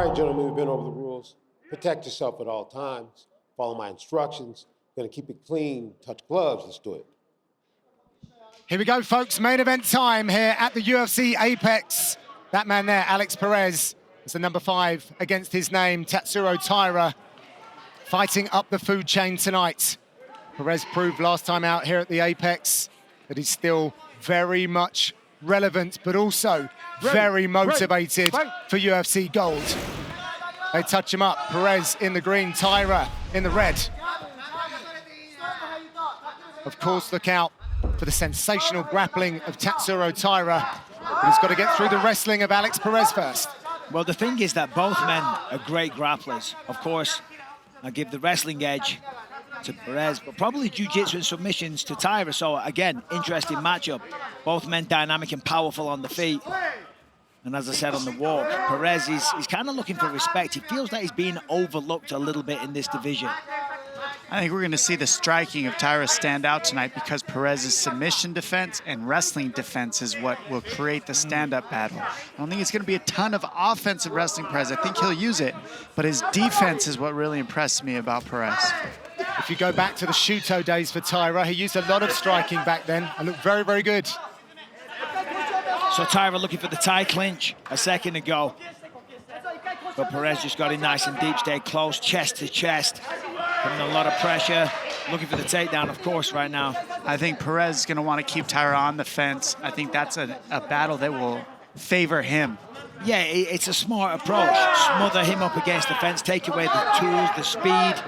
All right, gentlemen, we've been over the rules. Protect yourself at all times. Follow my instructions. Gonna keep it clean. Touch gloves. Let's do it. Here we go, folks. Main event time here at the UFC Apex. That man there, Alex Perez, is the number 5 against his name, Tatsuro Taira, fighting up the food chain tonight. Perez proved last time out here at the Apex that he's still very much relevant, but also very motivated for UFC gold. They touch him up. Perez in the green, Taira in the red. Of course, look out for the sensational grappling of Tatsuro Taira. But he's got to get through the wrestling of Alex Perez first. Well, the thing is that both men are great grapplers. Of course, I give the wrestling edge to Perez, but probably jiu-jitsu and submissions to Taira. So again, interesting matchup. Both men dynamic and powerful on the feet. And as I said on the walk, Perez he's kind of looking for respect. He feels that he's being overlooked a little bit in this division. I think we're going to see the striking of Taira stand out tonight because Perez's submission defense and wrestling defense is what will create the stand-up battle. I don't think it's going to be a ton of offensive wrestling Perez. I think he'll use it, but his defense is what really impressed me about Perez. If you go back to the Shuto days for Taira, he used a lot of striking back then and looked very, very good. So Taira looking for the tie clinch a second ago. But Perez just got in nice and deep, stayed close, chest to chest. Putting a lot of pressure, looking for the takedown, of course, right now. I think Perez is going to want to keep Taira on the fence. I think that's a battle that will favor him. Yeah, it's a smart approach. Smother him up against the fence, take away the tools, the speed.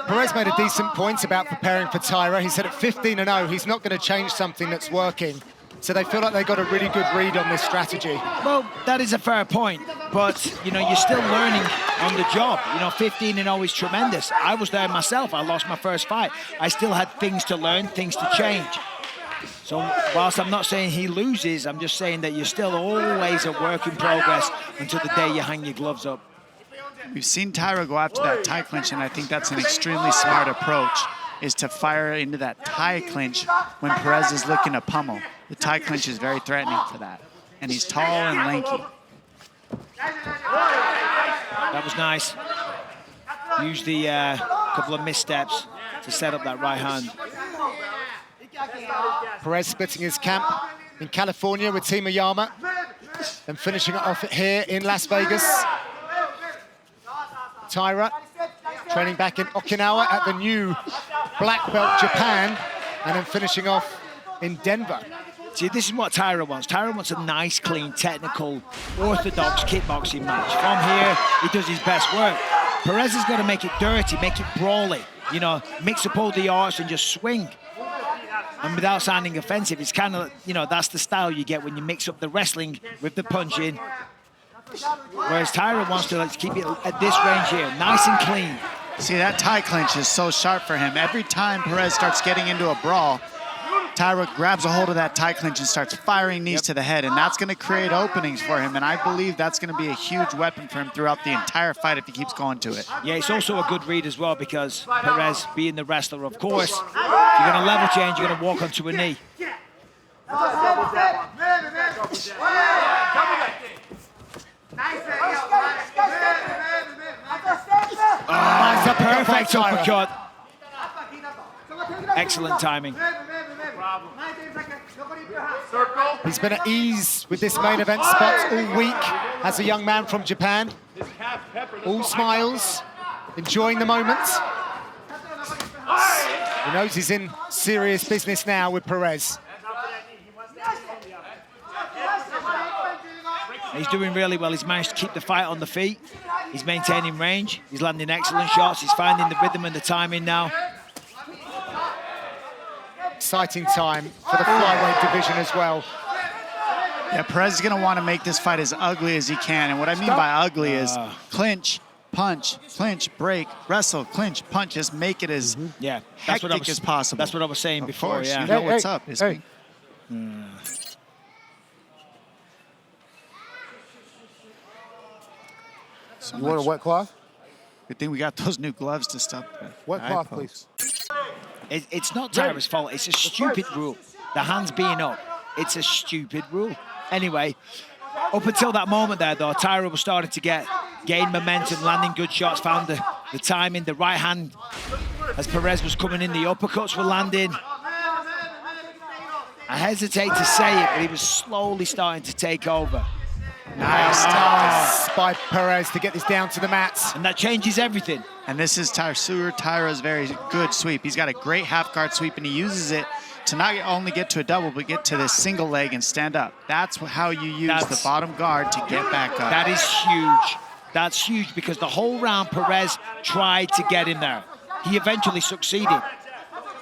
Perez made a decent point about preparing for Taira. He said at 15-0, he's not going to change something that's working. So they feel like they got a really good read on this strategy. Well, that is a fair point, but, you know, you're still learning on the job. You know, 15-0 is tremendous. I was there myself. I lost my first fight. I still had things to learn, things to change. So whilst I'm not saying he loses, I'm just saying that you're still always a work in progress until the day you hang your gloves up. We've seen Taira go after that tie clinch, and I think that's an extremely smart approach, is to fire into that tie clinch when Perez is looking to pummel. The tie clinch is very threatening for that. And he's tall and lanky. That was nice. Used the couple of missteps to set up that right hand. Perez splitting his camp in California with Team Oyama and finishing it off here in Las Vegas. Taira training back in Okinawa at the new black belt Japan, and then finishing off in Denver. See, this is what Taira wants. Taira wants a nice, clean, technical, orthodox kickboxing match. From here, he does his best work. Perez has got to make it dirty, make it brawly. You know, mix up all the arts and just swing. And without sounding offensive, it's kind of, you know, that's the style you get when you mix up the wrestling with the punching. Whereas Taira wants to keep it at this range here, nice and clean. See, that tie clinch is so sharp for him. Every time Perez starts getting into a brawl, Taira grabs a hold of that tie clinch and starts firing knees to the head, and that's going to create openings for him, and I believe that's going to be a huge weapon for him throughout the entire fight if he keeps going to it. Yeah, it's also a good read as well because Perez, being the wrestler, of course, if you're going to level change, you're going to walk onto a knee. Oh, it's a perfect uppercut. Excellent timing. He's been at ease with this main event spot all week as a young man from Japan. All smiles, enjoying the moment. He knows he's in serious business now with Perez. He's doing really well. He's managed to keep the fight on the feet. He's maintaining range. He's landing excellent shots. He's finding the rhythm and the timing now. Exciting time for the flyweight division as well. Yeah, Perez is going to want to make this fight as ugly as he can. And what I mean by ugly is clinch, punch, break, wrestle, clinch, punch. Just make it as hectic as possible. That's what I was saying before. Course, yeah. You know what's up. Hey. You want a wet cloth? Good thing we got those new gloves to stop the Wet cloth, please. It's not Taira's fault. It's a stupid rule. The hands being up. It's a stupid rule. Anyway, Up until that moment there, though, Taira was starting to gain momentum, landing good shots, found the timing, the right hand as Perez was coming in, the uppercuts were landing. I hesitate to say it, but he was slowly starting to take over. Nice touch by Perez to get this down to the mats. And that changes everything. And this is Tatsuro Taira's very good sweep. He's got a great half guard sweep, and he uses it to not only get to a double, but get to this single leg and stand up. That's how you use the bottom guard to get back up. That is huge. That's huge because the whole round, Perez tried to get in there. He eventually succeeded.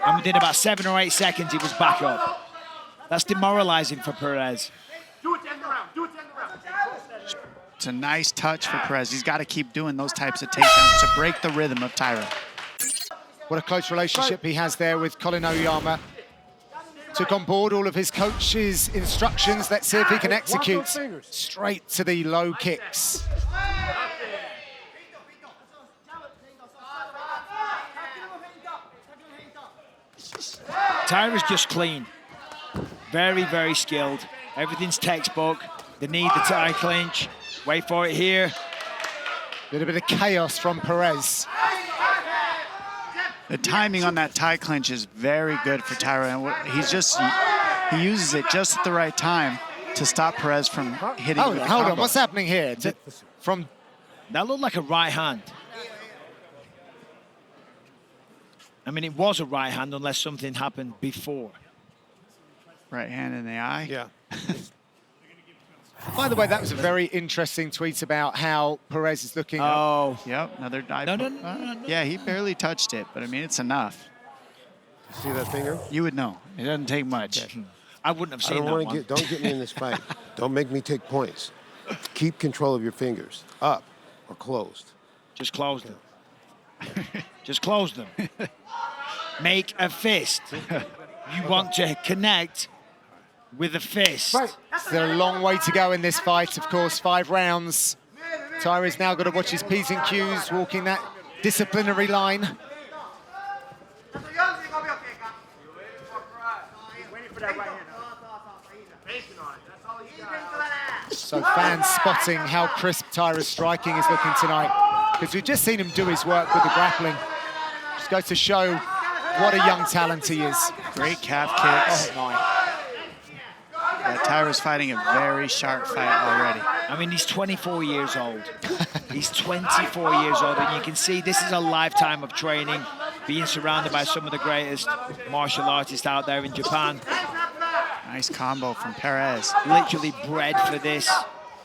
And within about 7 or 8 seconds, he was back up. That's demoralizing for Perez. It's a nice touch for Perez. He's got to keep doing those types of takedowns to break the rhythm of Taira. What a close relationship he has there with Colin Oyama. Took on board all of his coach's instructions. Let's see if he can execute straight to the low kicks. Taira's just clean. Very, very skilled. Everything's textbook. The knee, the tie clinch. Wait for it here. Little bit of chaos from Perez. The timing on that tie clinch is very good for Taira, and he uses it just at the right time to stop Perez from hitting. Hold on, what's happening here? That looked like a right hand. I mean, it was a right hand unless something happened before. Right hand in the eye. Yeah. By the way, that was a very interesting tweet about how Perez is looking. Oh. Yep, another eye. No. Yeah, he barely touched it, but I mean, it's enough. See that finger? You would know. It doesn't take much. I wouldn't have seen that one. Don't get me in this fight. Don't make me take points. Keep control of your fingers, up or closed. Just close them. Just close them. Make a fist. You want to connect with a fist. Still a long way to go in this fight, of course, 5 rounds. Taira's now got to watch his P's and Q's, walking that disciplinary line. So fans spotting how crisp Taira's striking is looking tonight, because we've just seen him do his work with the grappling. Just goes to show what a young talent he is. Great calf kicks. Oh my. Yeah, Taira's fighting a very sharp fight already. I mean, he's 24 years old. He's 24 years old, and you can see this is a lifetime of training, being surrounded by some of the greatest martial artists out there in Japan. Nice combo from Perez. Literally bred for this.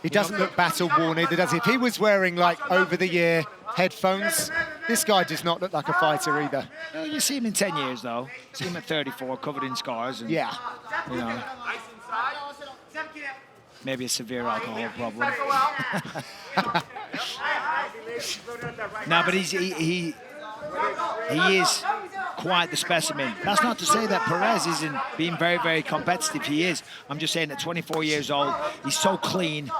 He doesn't look battle-worn either, does he? If he was wearing, like, over-the-ear headphones, this guy does not look like a fighter either. Well, you see him in 10 years, though. See him at 34, covered in scars. And, Yeah. you know, maybe a severe alcohol problem. No, but he is quite the specimen. That's not to say that Perez isn't being very, very competitive. He is. I'm just saying at 24 years old, he's so clean.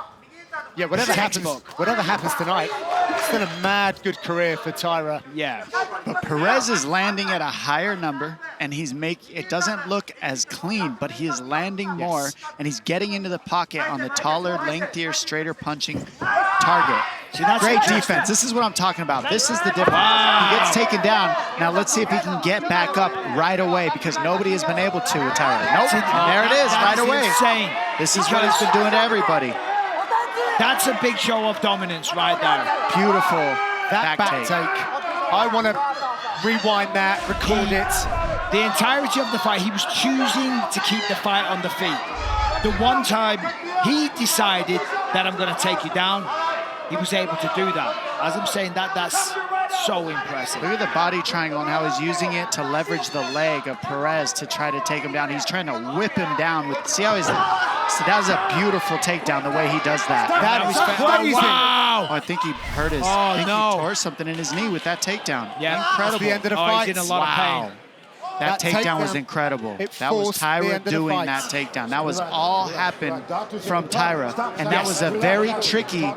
Yeah, whatever happens tonight, it's been a mad good career for Taira. Yeah. But Perez is landing at a higher number, and it doesn't look as clean, but he is landing more, and he's getting into the pocket on the taller, lengthier, straighter punching target. See, that's great defense. This is what I'm talking about. This is the difference. Wow. He gets taken down. Now let's see if he can get back up right away, because nobody has been able to with Taira. Nope. There it is, right away. Insane. This is what he's been doing to everybody. That's a big show of dominance right there. Beautiful That back take. I want to rewind that, record it. The entirety of the fight, he was choosing to keep the fight on the feet. The one time he decided that I'm going to take you down, he was able to do that. As I'm saying, that's so impressive. Look at the body triangle and how he's using it to leverage the leg of Perez to try to take him down. He's trying to whip him down with, see how he's, so that was a beautiful takedown, the way he does that. That is crazy. Wow. Oh, I think he hurt his, Oh, he no. tore something in his knee with that takedown. Yeah. Incredible. That's the end of the Oh, fight. he's in a lot of pain. That takedown was takedown, incredible. it That was forced the Taira end of the doing fight. that takedown. That was all happened from Taira. And that was a very tricky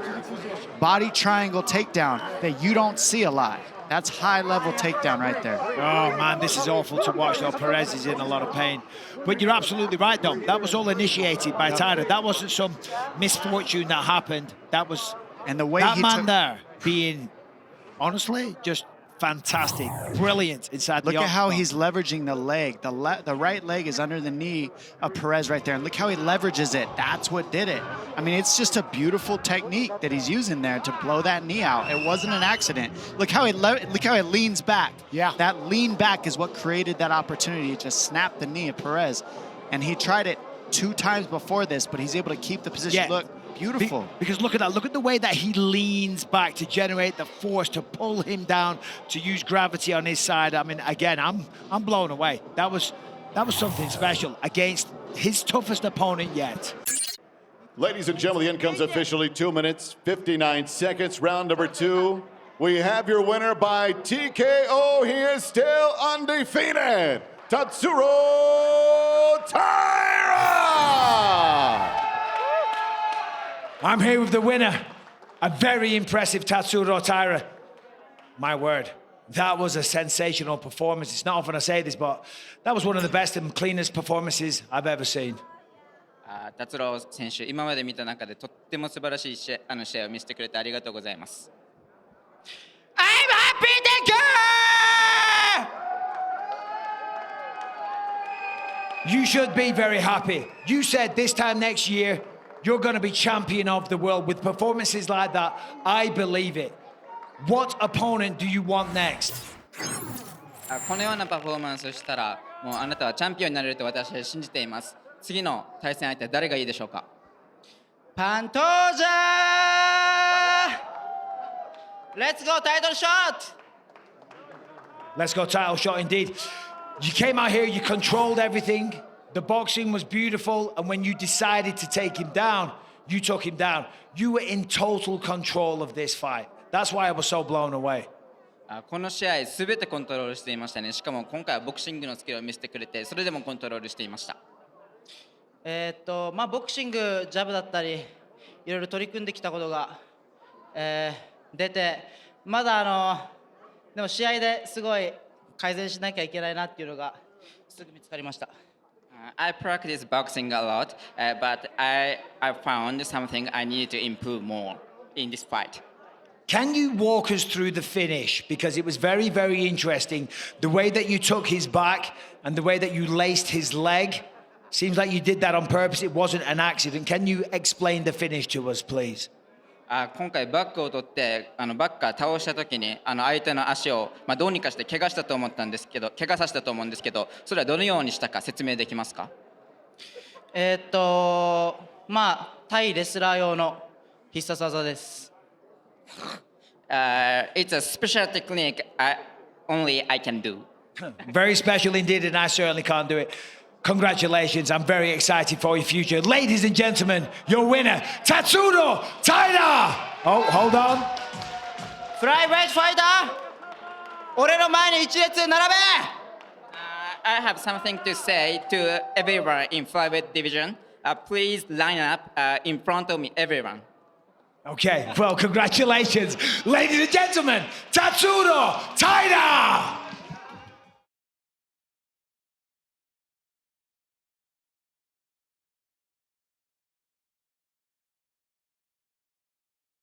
body triangle takedown that you don't see a lot. That's high-level takedown right there. Oh, man, this is awful to watch, though. Perez is in a lot of pain. But you're absolutely right, though. That was all initiated by Taira. That wasn't some misfortune that happened. That was And the way that he man took... there being, honestly, just fantastic, brilliant inside Look the at how octagon. he's leveraging the leg. The right leg is under the knee of Perez right there. And look how he leverages it. That's what did it. I mean, it's just a beautiful technique that he's using there to blow that knee out. It wasn't an accident. Look how it leans back. Yeah. That lean back is what created that opportunity to snap the knee of Perez. And he tried it 2 times before this, but he's able to keep the position. Yeah. Look, beautiful. Because look at that. Look at the way that he leans back to generate the force to pull him down, to use gravity on his side. I mean, again, I'm blown away. That was something special against his toughest opponent yet. Ladies and gentlemen, the end comes officially 2 minutes, 59 seconds, round number 2. We have your winner by TKO. He is still undefeated, Tatsuro Taira! I'm here with the winner, a very impressive Tatsuro Taira. My word, that was a sensational performance. It's not often I say this, but that was one of the best and cleanest performances I've ever seen. 達郎選手、今まで見た中でとっても素晴らしい試合を見せてくれてありがとうございます。I'm happy to go! You should be very happy. You said this time next year, you're going to be champion of the world. With performances like that, I believe it. What opponent do you want next? このようなパフォーマンスをしたら、もうあなたはチャンピオンになれると私は信じています。次の対戦相手は誰がいいでしょうか？パントージャー Let's go title shot! Let's go title shot indeed. You came out here, you controlled everything. The boxing was beautiful, and when you decided to take him down, you took him down. You were in total control of this fight. That's why I was so blown away. この試合すべてコントロールしていましたね。しかも今回はボクシングのスキルを見せてくれて、それでもコントロールしていました。まあボクシングジャブだったりいろいろ取り組んできたことが、出て、まだでも試合ですごい改善しなきゃいけないなっていうのがすぐ見つかりました。I practice boxing a lot, but I found something I need to improve more in this fight. Can you walk us through the finish? Because it was very, very interesting. The way that you took his back and the way that you laced his leg. Seems like you did that on purpose. It wasn't an accident. Can you explain the finish to us, please? 今回バックを取ってバックから倒した時に相手の足を、どうにかして怪我させたと思うんですけど、それはどのようにしたか説明できますか？まあ対レスラー用の必殺技です。It's a special technique only I can do. Very special indeed, and I certainly can't do it. Congratulations, I'm very excited for your future. Ladies and gentlemen, your winner, Tatsuro Taira! Oh, hold on. フライウェイトファイター、俺の前に一列並べ。I have something to say to everyone in flyweight division. Please line up in front of me, everyone. Okay, well, congratulations. Ladies and gentlemen, Tatsuro Taira!